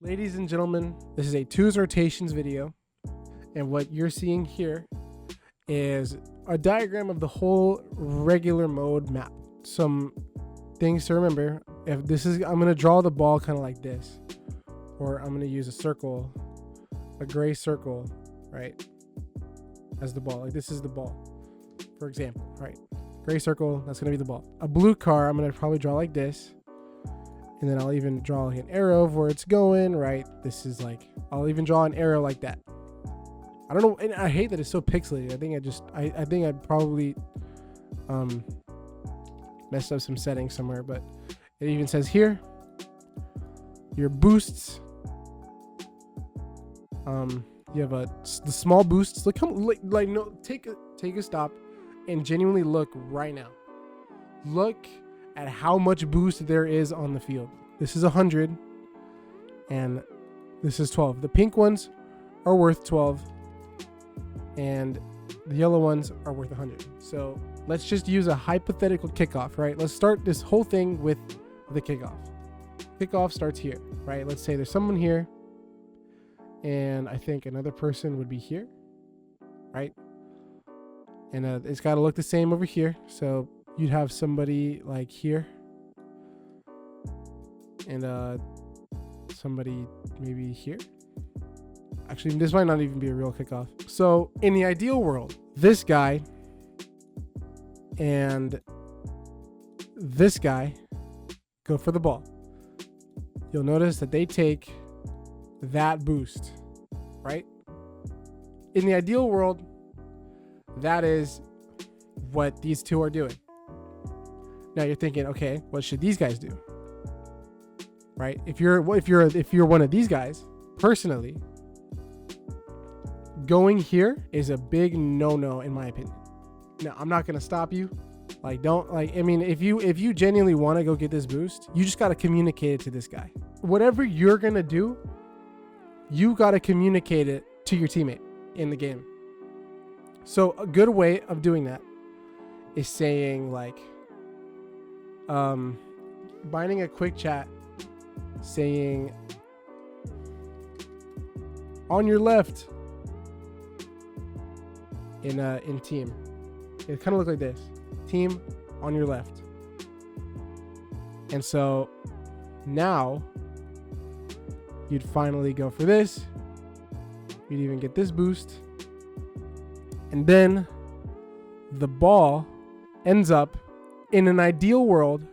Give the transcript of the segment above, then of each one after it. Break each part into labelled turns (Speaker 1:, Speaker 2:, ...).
Speaker 1: Ladies and gentlemen, this is a twos rotations video, and what you're seeing here is a diagram of the whole regular mode map. Some things to remember. If this is, I'm gonna draw the ball kind of like this, or I'm gonna use a circle, a gray circle, right, as the ball. Like this is the ball, for example, right? Gray circle, that's gonna be the ball. A blue car, I'm gonna probably draw like this. And then I'll even draw like an arrow of where it's going, right? This is like, I'll even draw an arrow like that. I don't know, and I hate that it's so pixelated. I think I probably messed up some settings somewhere, but it even says here, your boosts. You have the small boosts. Look, take a stop and genuinely look right now. Look at how much boost there is on the field. This is 100 and this is 12. The pink ones are worth 12 and the yellow ones are worth 100. So let's just use a hypothetical kickoff, right? Let's start this whole thing with the kickoff. Kickoff starts here, right? Let's say there's someone here and I think another person would be here, right? And it's got to look the same over here. So you'd have somebody like here and somebody maybe here. Actually, this might not even be a real kickoff. So in the ideal world, this guy and this guy go for the ball. You'll notice that they take that boost, right? In the ideal world, that is what these two are doing. Now you're thinking, okay, what should these guys do? Right? If you're one of these guys, personally, going here is a big no-no in my opinion. Now, I'm not gonna stop you. If you genuinely want to go get this boost, you just gotta communicate it to this guy. Whatever you're gonna do, you gotta communicate it to your teammate in the game. So a good way of doing that is saying like, binding a quick chat saying on your left in team. It kind of look like this. Team on your left. And so now you'd finally go for this. You'd even get this boost. And then the ball ends up in an ideal world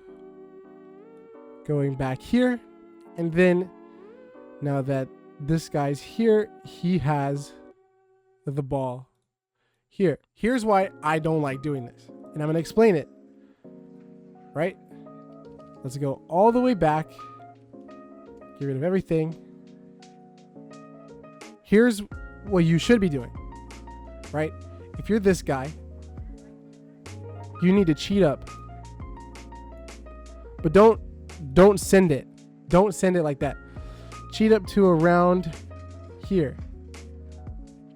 Speaker 1: going back here. And then now that this guy's here, he has the ball here. Here's why I don't like doing this. And I'm going to explain it. Right? Let's go all the way back. Get rid of everything. Here's what you should be doing. Right? If you're this guy, you need to cheat up. But don't send it. Don't send it like that. Cheat up to around here.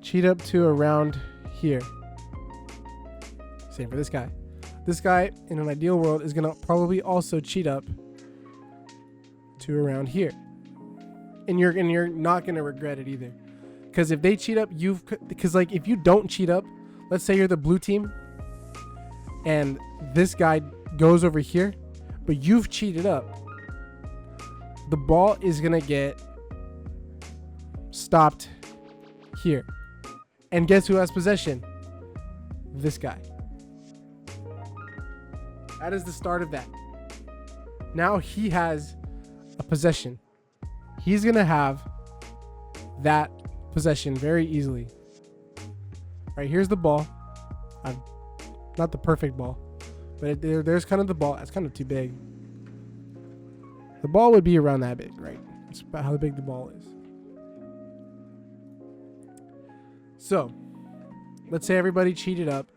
Speaker 1: Cheat up to around here. Same for this guy. This guy, in an ideal world, is going to probably also cheat up to around here. And you're not going to regret it either. Because if they cheat up, if you don't cheat up, let's say you're the blue team, and this guy goes over here, but you've cheated up, the ball is going to get stopped here. And guess who has possession? This guy. That is the start of that. Now he has a possession. He's going to have that possession very easily. Right, here's the ball. Not the perfect ball, but there's kind of the ball. It's kind of too big. The ball would be around that big, right? It's about how big the ball is. So, let's say everybody cheated up,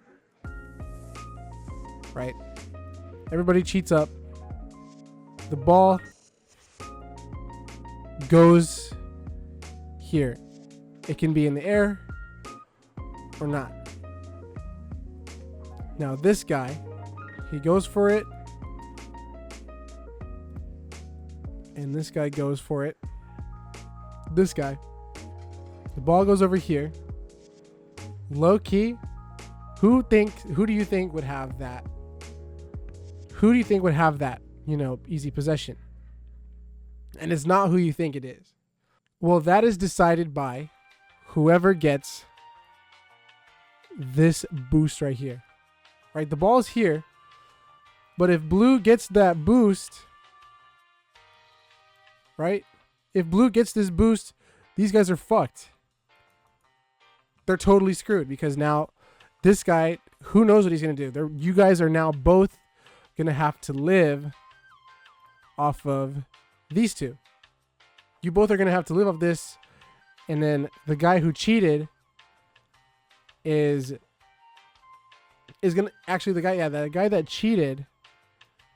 Speaker 1: right? Everybody cheats up. The ball goes here. It can be in the air or not. Now this guy, he goes for it. And this guy goes for it. this guy. The ball goes over here. Low key, who do you think would have that? Who do you think would have that, easy possession? And it's not who you think it is. Well, that is decided by whoever gets this boost right here. Right? The ball is here. But if blue gets that boost, right? If blue gets this boost, these guys are fucked. They're totally screwed because now this guy, who knows what he's going to do? You guys are now both going to have to live off of these two. You both are going to have to live off this. And then the guy who cheated is going to actually the guy that cheated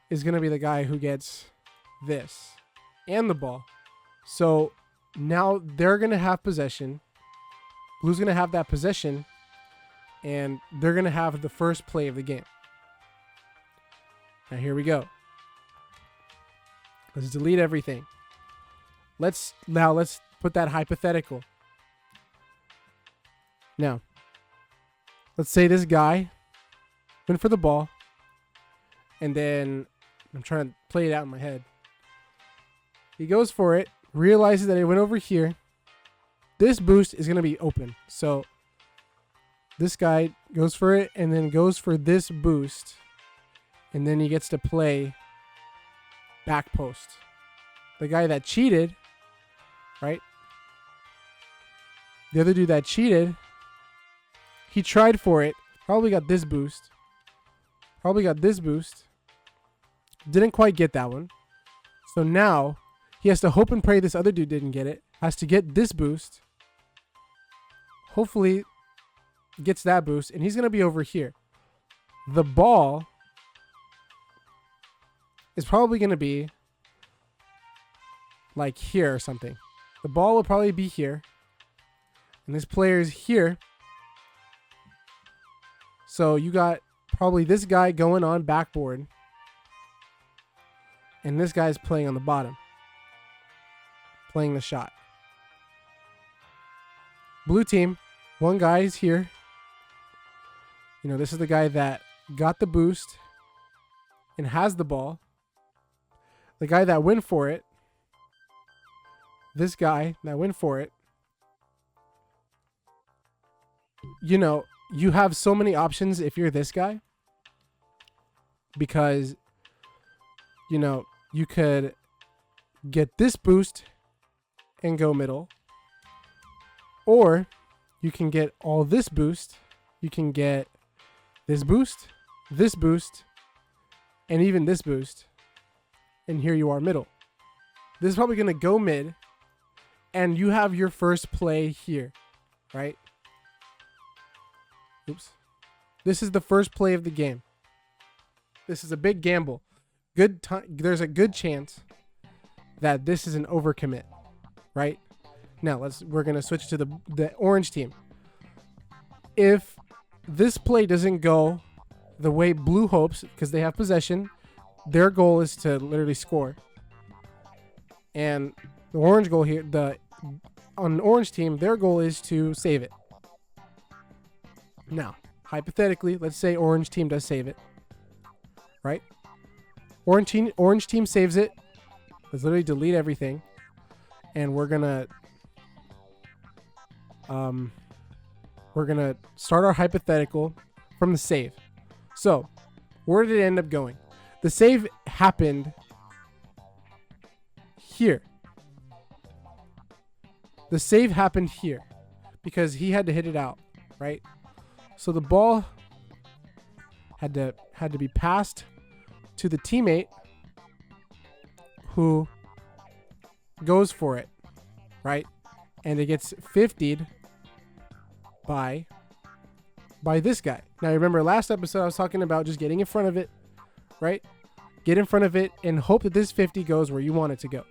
Speaker 1: is going to be the guy who gets this and the ball. So now they're going to have possession. Blue's going to have that possession, and they're going to have the first play of the game. Now here we go. Let's delete everything. Let's put that hypothetical. Now, let's say this guy went for the ball, and then I'm trying to play it out in my head. He goes for it, realizes that it went over here. This boost is going to be open. So this guy goes for it and then goes for this boost. And then he gets to play back post. The guy that cheated, right? The other dude that cheated, he tried for it. Probably got this boost. Didn't quite get that one. So now he has to hope and pray this other dude didn't get it. Has to get this boost. Hopefully gets that boost. And he's going to be over here. The ball is probably going to be like here or something. The ball will probably be here. And this player is here. So you got probably this guy going on backboard. And this guy's playing on the bottom. Playing the shot. Blue team, one guy is here. This is the guy that got the boost and has the ball. The guy that went for it. This guy that went for it. You have so many options if you're this guy. Because, you could get this boost and go middle. Or you can get all this boost. You can get this boost, and even this boost. And here you are middle. This is probably going to go mid. And you have your first play here, right? Oops. This is the first play of the game. This is a big gamble. There's a good chance that this is an overcommit, right? Now we're gonna switch to the orange team. If this play doesn't go the way blue hopes, because they have possession, their goal is to literally score. And the orange goal here, on the orange team, their goal is to save it. Now, hypothetically, let's say orange team does save it, right? Orange team saves it. Let's literally delete everything, and we're gonna start our hypothetical from the save. So, where did it end up going? The save happened here. The save happened here because he had to hit it out, right? So the ball had to be passed to the teammate who goes for it, right? And it gets 50'd by this guy. Now remember last episode I was talking about just getting in front of it, right? Get in front of it and hope that this 50 goes where you want it to go.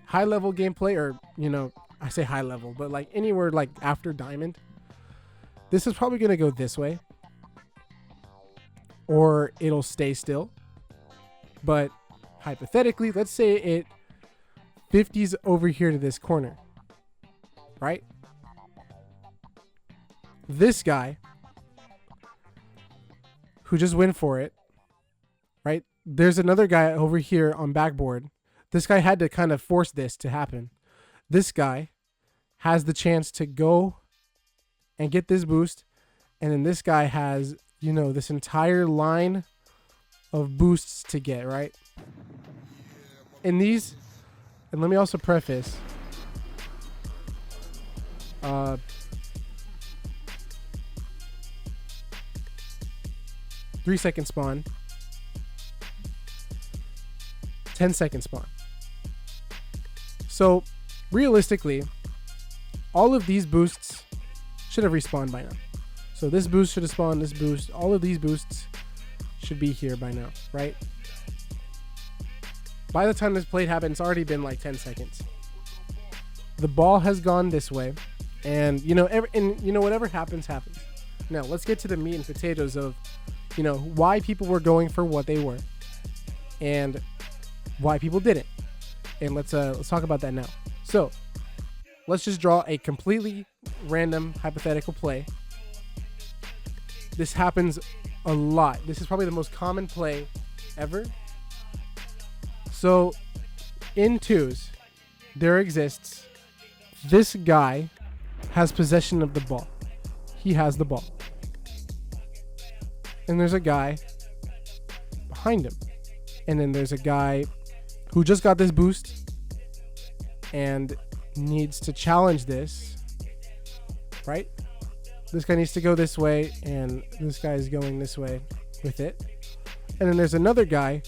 Speaker 1: High level gameplay, or I say high level, but like anywhere like after diamond, this is probably going to go this way, or it'll stay still. But hypothetically, let's say it 50s over here to this corner, right? This guy who just went for it, right? There's another guy over here on backboard. This guy had to kind of force this to happen. This guy has the chance to go and get this boost. And then this guy has, you know, this entire line of boosts to get, right? And these, and let me also preface, 3-second spawn, 10-second spawn. So realistically, all of these boosts should have respawned by now. So this boost should have spawned, this boost, all of these boosts should be here by now, right? By the time this play happened, it's already been like 10 seconds. The ball has gone this way, and whatever happens, happens. Now let's get to the meat and potatoes of, you know, why people were going for what they were, and why people didn't. And let's talk about that now. So let's just draw a completely random hypothetical play. This happens a lot. This is probably the most common play ever. So in twos, there exists, this guy has possession of the ball. He has the ball. And there's a guy behind him. And then there's a guy who just got this boost and needs to challenge this, right? This guy needs to go this way, and this guy is going this way with it. And then there's another guy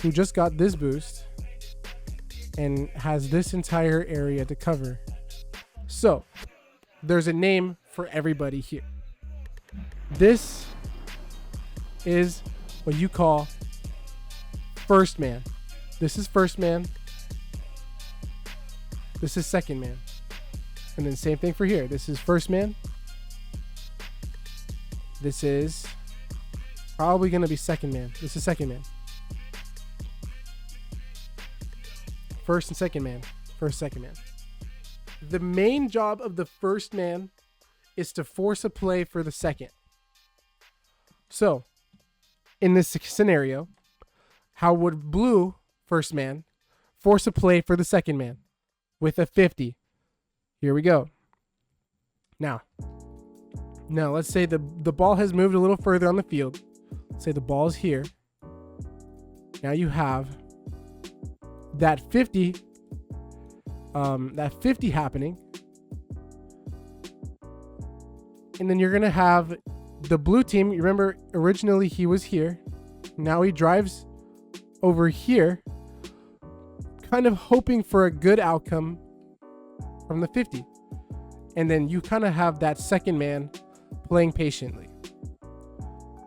Speaker 1: who just got this boost and has this entire area to cover. So there's a name for everybody here. This is what you call first man. This is first man. This is second man. And then same thing for here. This is first man. This is probably going to be second man. This is second man. First and second man. First, second man. The main job of the first man is to force a play for the second. So, in this scenario, how would blue first man force a play for the second man? With a 50. Here we go. Now let's say the ball has moved a little further on the field. Let's say the ball is here. Now you have that 50 happening. And then you're going to have the blue team. You remember originally he was here. Now he drives over here, kind of hoping for a good outcome from the 50. And then you kind of have that second man playing patiently.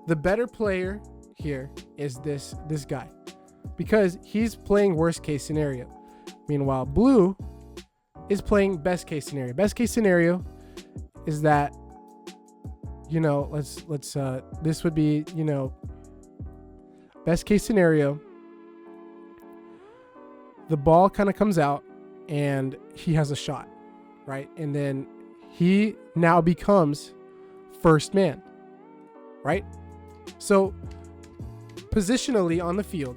Speaker 1: The better player here is this guy, because he's playing worst case scenario. Meanwhile, blue is playing best case scenario. Best case scenario is that, you know, this would be, you know, best case scenario. The ball kind of comes out and he has a shot, right? And then he now becomes first man, right? So positionally on the field,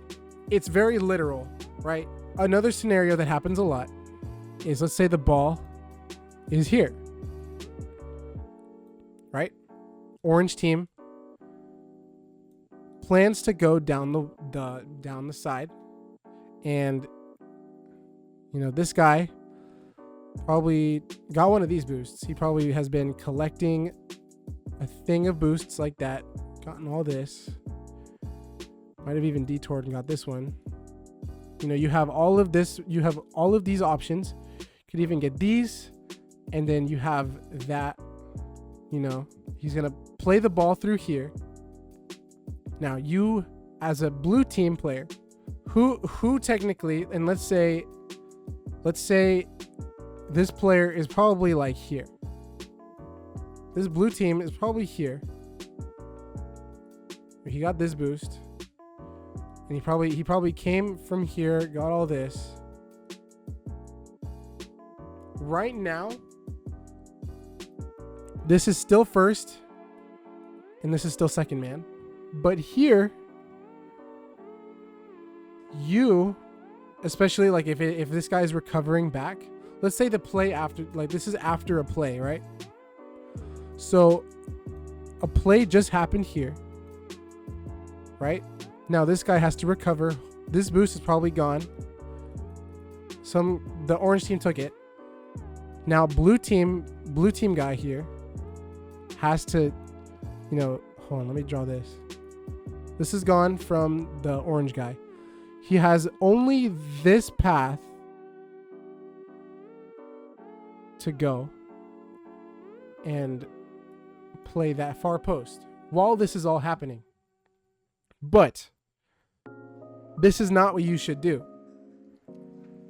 Speaker 1: it's very literal, right? Another scenario that happens a lot is, let's say the ball is here, right? Orange team plans to go down the side, and you know, this guy probably got one of these boosts. He probably has been collecting a thing of boosts like that, gotten all this, might have even detoured and got this one. You know, you have all of this, you have all of these options. You could even get these, and then you have that, you know, he's gonna play the ball through here. Now you, as a blue team player, who technically, and let's say this player is probably like here. This blue team is probably here. He got this boost, and he probably came from here, got all this. Right now, this is still first, and this is still second man. But here, you, especially like if this guy is recovering back, let's say the play after, like this is after a play, right? So a play just happened here, right? Now this guy has to recover. This boost is probably gone. The orange team took it. Now blue team guy here has to, hold on, let me draw this. This is gone from the orange guy. He has only this path to go and play that far post while this is all happening. But this is not what you should do.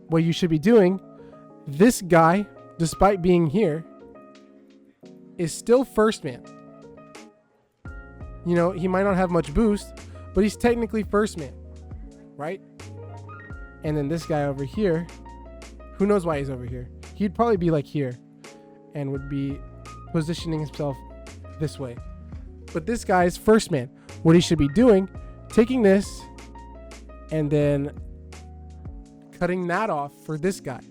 Speaker 1: What you should be doing, this guy, despite being here, is still first man. He might not have much boost, but he's technically first man, right? And then this guy over here, who knows why he's over here? He'd probably be like here and would be positioning himself this way. But this guy is first man. What he should be doing, taking this and then cutting that off for this guy.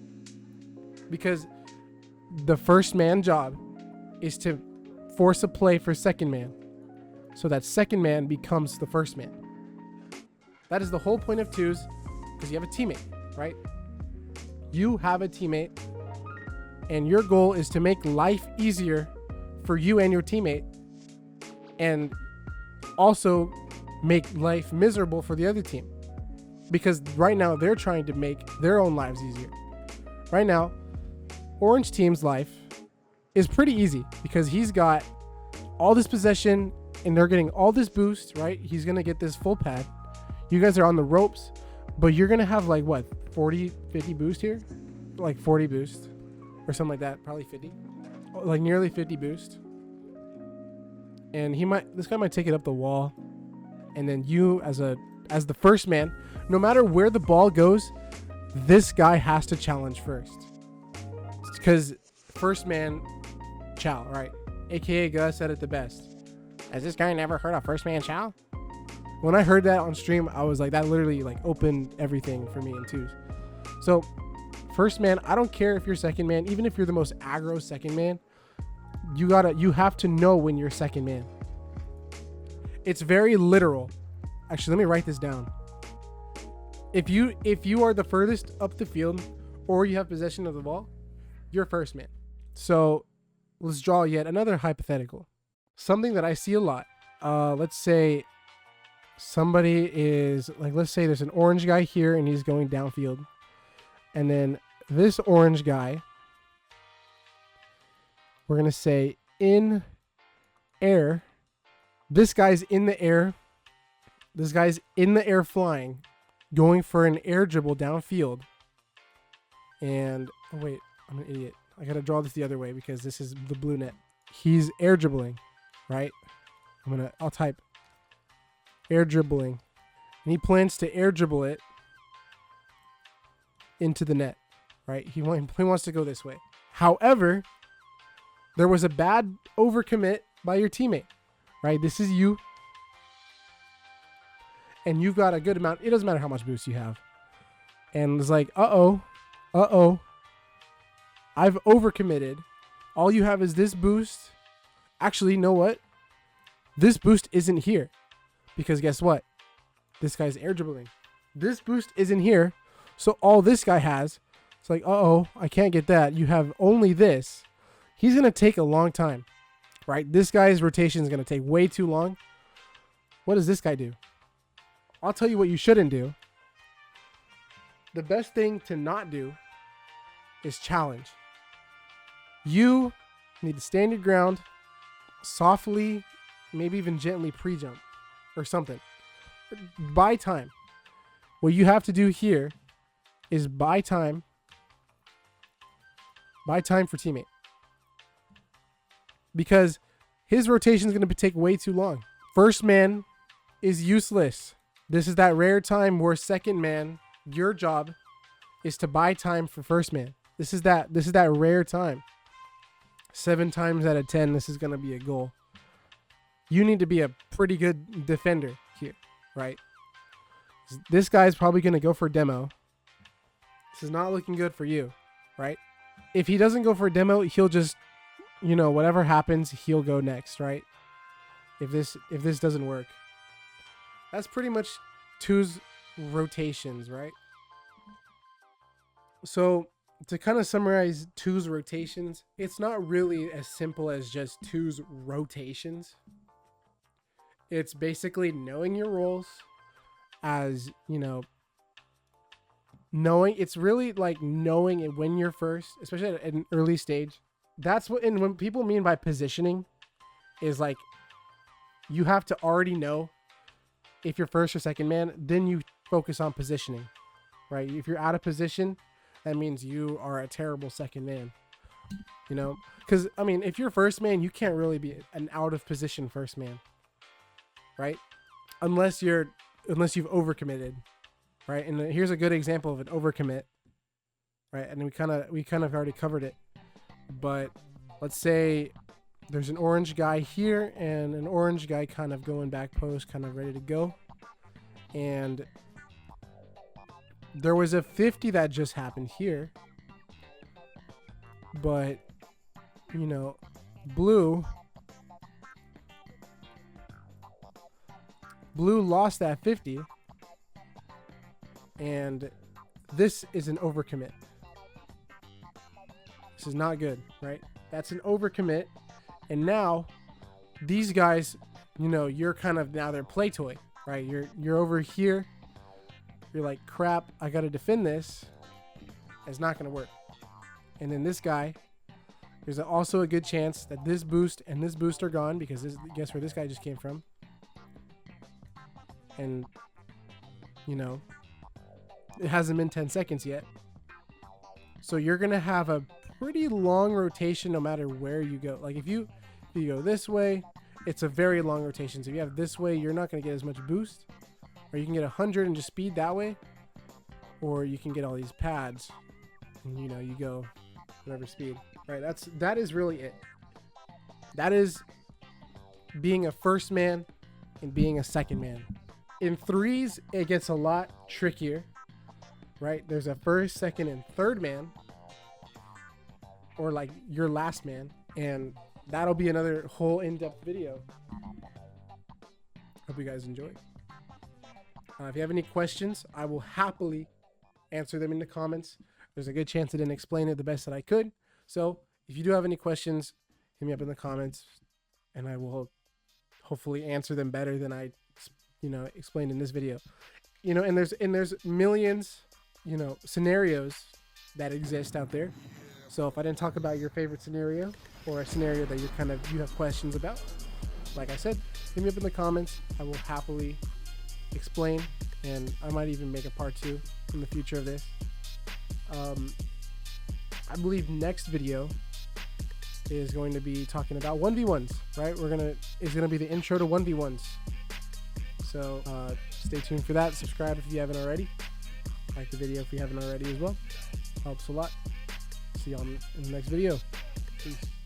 Speaker 1: Because the first man job is to force a play for second man, so that second man becomes the first man. That is the whole point of twos, because you have a teammate, right? You have a teammate, and your goal is to make life easier for you and your teammate, and also make life miserable for the other team. Because right now they're trying to make their own lives easier. Right now, orange team's life is pretty easy because he's got all this possession and they're getting all this boost, right? He's going to get this full pad. You guys are on the ropes, but you're going to have like what, 40, 50 boost here? Like 40 boost or something like that. Probably 50, like nearly 50 boost. And this guy might take it up the wall. And then you as the first man, no matter where the ball goes, this guy has to challenge first. Because first man chow, right? AKA Gus said it the best. Has this guy never heard of first man chow? When I heard that on stream, I was like, that literally like opened everything for me in twos. So first man, I don't care if you're second man, even if you're the most aggro second man, you have to know when you're second man. It's very literal. Actually, let me write this down. If you are the furthest up the field or you have possession of the ball, you're first man. So let's draw yet another hypothetical. Something that I see a lot. Let's say somebody is like, let's say there's an orange guy here and he's going downfield. And then this orange guy, we're going to say in air. This guy's in the air. This guy's in the air flying, going for an air dribble downfield. And, oh wait, I'm an idiot. I got to draw this the other way because this is the blue net. He's air dribbling, right? I'll type air dribbling. And he plans to air dribble it into the net, right? He wants to go this way. However, there was a bad overcommit by your teammate, right? This is you. And you've got a good amount. It doesn't matter how much boost you have. And it's like, uh-oh. I've overcommitted. All you have is this boost. Actually, you know what? This boost isn't here. Because guess what? This guy's air dribbling. This boost isn't here. So all this guy has, it's like, uh-oh, I can't get that. You have only this. He's going to take a long time, right? This guy's rotation is going to take way too long. What does this guy do? I'll tell you what you shouldn't do. The best thing to not do is challenge. You need to stand your ground, softly, maybe even gently pre-jump or something. Buy time. What you have to do here is buy time. Buy time for teammate. Because his rotation is going to take way too long. First man is useless. This is that rare time where second man, your job is to buy time for first man. This is that rare time. 7 times out of 10, this is going to be a goal. You need to be a pretty good defender here, right? This guy's probably going to go for demo. This is not looking good for you, right? If he doesn't go for a demo, he'll just, whatever happens, he'll go next, right? If this doesn't work. That's pretty much 2's rotations, right? So to kind of summarize 2's rotations, it's not really as simple as just 2's rotations. It's basically knowing your roles as, knowing, it's really like knowing it when you're first, especially at an early stage. That's what, and when people mean by positioning is like, you have to already know if you're first or second man, then you focus on positioning, right? If you're out of position, that means you are a terrible second man, because if you're first man, you can't really be an out of position first man, right? Unless you've overcommitted, right? And here's a good example of an overcommit, right? And we kind of already covered it, but let's say there's an orange guy here and an orange guy kind of going back post, kind of ready to go, and there was a 50 that just happened here, but blue lost that 50, and this is an overcommit. This is not good, right? That's an overcommit, and now these guys, you're kind of now their play toy, right? You're over here. You're like, crap, I got to defend this. It's not going to work. And then this guy, there's also a good chance that this boost and this boost are gone, because guess where this guy just came from? And, it hasn't been 10 seconds yet. So you're going to have a pretty long rotation no matter where you go. Like if you go this way, it's a very long rotation. So if you have this way, you're not going to get as much boost. Or you can get 100 and just speed that way. Or you can get all these pads. And you go whatever speed. Right? That is really it. That is being a first man and being a second man. In 3s, it gets a lot trickier. Right? There's a first, second, and third man. Or like your last man. And that'll be another whole in-depth video. Hope you guys enjoy. If you have any questions, I will happily answer them in the comments. There's a good chance I didn't explain it the best that I could. So if you do have any questions, hit me up in the comments, and I will hopefully answer them better than I, explained in this video. And there's millions, scenarios that exist out there. So if I didn't talk about your favorite scenario or a scenario that you have questions about, like I said, hit me up in the comments. I will happily explain, and I might even make a part 2 in the future of this. I believe next video is going to be talking about 1v1s, right? It's gonna be the intro to 1v1s. So stay tuned for that. Subscribe if you haven't already. Like the video if you haven't already as well. Helps a lot. See y'all in the next video. Peace.